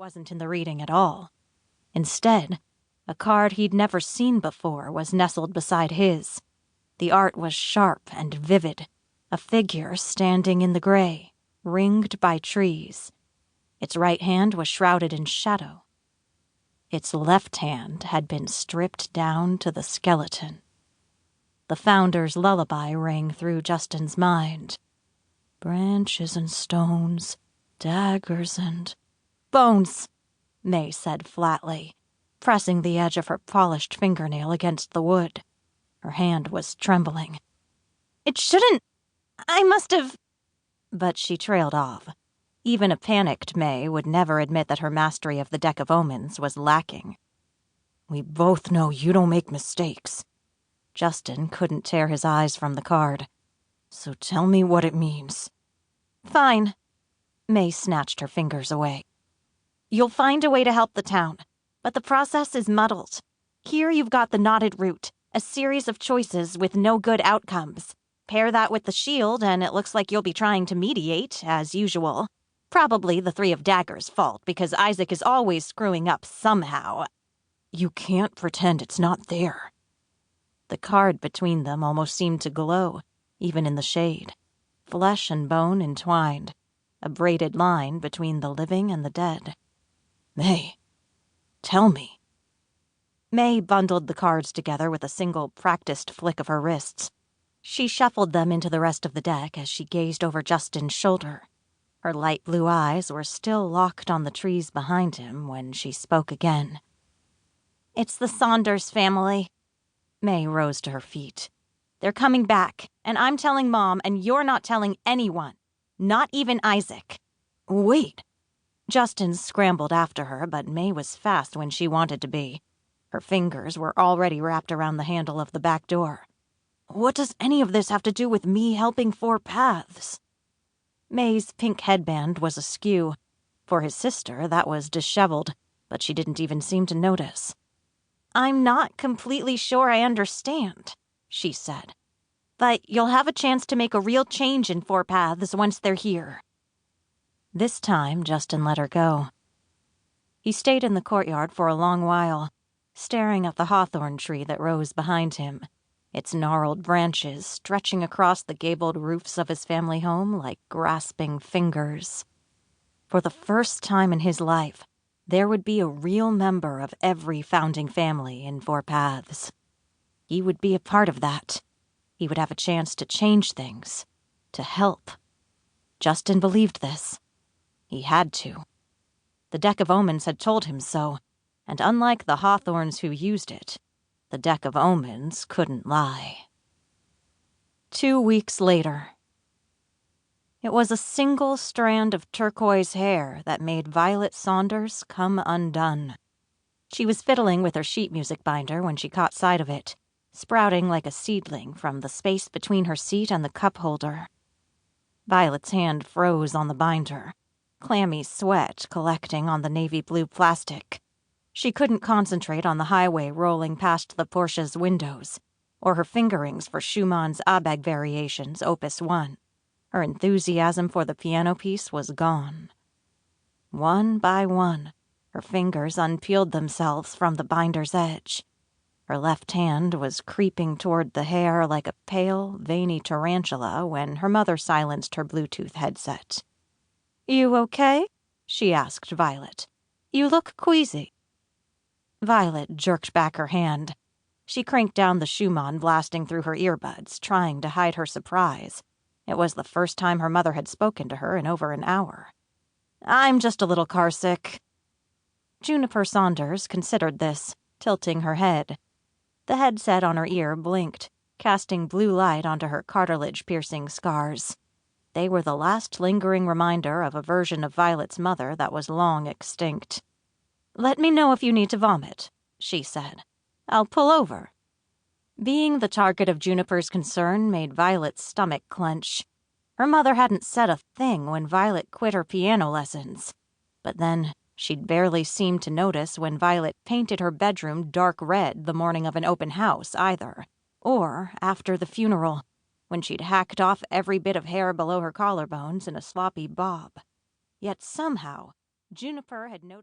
wasn't in the reading at all. Instead, a card he'd never seen before was nestled beside his. The art was sharp and vivid, a figure standing in the gray, ringed by trees. Its right hand was shrouded in shadow. Its left hand had been stripped down to the skeleton. The Founder's lullaby rang through Justin's mind. Branches and stones, daggers and... Bones, May said flatly, pressing the edge of her polished fingernail against the wood. Her hand was trembling. It shouldn't... I must have... But she trailed off. Even a panicked May would never admit that her mastery of the Deck of Omens was lacking. We both know you don't make mistakes. Justin couldn't tear his eyes from the card. So tell me what it means. Fine. May snatched her fingers away. You'll find a way to help the town, but the process is muddled. Here you've got the knotted root, a series of choices with no good outcomes. Pair that with the shield, and it looks like you'll be trying to mediate, as usual. Probably the Three of Daggers' fault, because Isaac is always screwing up somehow. You can't pretend it's not there. The card between them almost seemed to glow, even in the shade. Flesh and bone entwined, a braided line between the living and the dead. May, tell me. May bundled the cards together with a single practiced flick of her wrists. She shuffled them into the rest of the deck as she gazed over Justin's shoulder. Her light blue eyes were still locked on the trees behind him when she spoke again. It's the Saunders family. May rose to her feet. They're coming back, and I'm telling Mom, and you're not telling anyone. Not even Isaac. Wait. Justin scrambled after her, but May was fast when she wanted to be. Her fingers were already wrapped around the handle of the back door. What does any of this have to do with me helping Four Paths? May's pink headband was askew. For his sister, that was disheveled, but she didn't even seem to notice. I'm not completely sure I understand, she said. But you'll have a chance to make a real change in Four Paths once they're here. This time, Justin let her go. He stayed in the courtyard for a long while, staring at the hawthorn tree that rose behind him, its gnarled branches stretching across the gabled roofs of his family home like grasping fingers. For the first time in his life, there would be a real member of every founding family in Four Paths. He would be a part of that. He would have a chance to change things, to help. Justin believed this. He had to. The Deck of Omens had told him so, and unlike the Hawthornes who used it, the Deck of Omens couldn't lie. 2 weeks later. It was a single strand of turquoise hair that made Violet Saunders come undone. She was fiddling with her sheet music binder when she caught sight of it, sprouting like a seedling from the space between her seat and the cup holder. Violet's hand froze on the binder, clammy sweat collecting on the navy blue plastic. She couldn't concentrate on the highway rolling past the Porsche's windows, or her fingerings for Schumann's Abegg Variations, Opus 1. Her enthusiasm for the piano piece was gone. One by one, her fingers unpeeled themselves from the binder's edge. Her left hand was creeping toward the hair like a pale, veiny tarantula when her mother silenced her Bluetooth headset. You okay? She asked Violet. You look queasy. Violet jerked back her hand. She cranked down the Schumann blasting through her earbuds, trying to hide her surprise. It was the first time her mother had spoken to her in over an hour. I'm just a little carsick. Juniper Saunders considered this, tilting her head. The headset on her ear blinked, casting blue light onto her cartilage-piercing scars. They were the last lingering reminder of a version of Violet's mother that was long extinct. Let me know if you need to vomit, she said. I'll pull over. Being the target of Juniper's concern made Violet's stomach clench. Her mother hadn't said a thing when Violet quit her piano lessons. But then, she'd barely seemed to notice when Violet painted her bedroom dark red the morning of an open house, either. Or after the funeral, when she'd hacked off every bit of hair below her collarbones in a sloppy bob. Yet somehow, Juniper had noticed...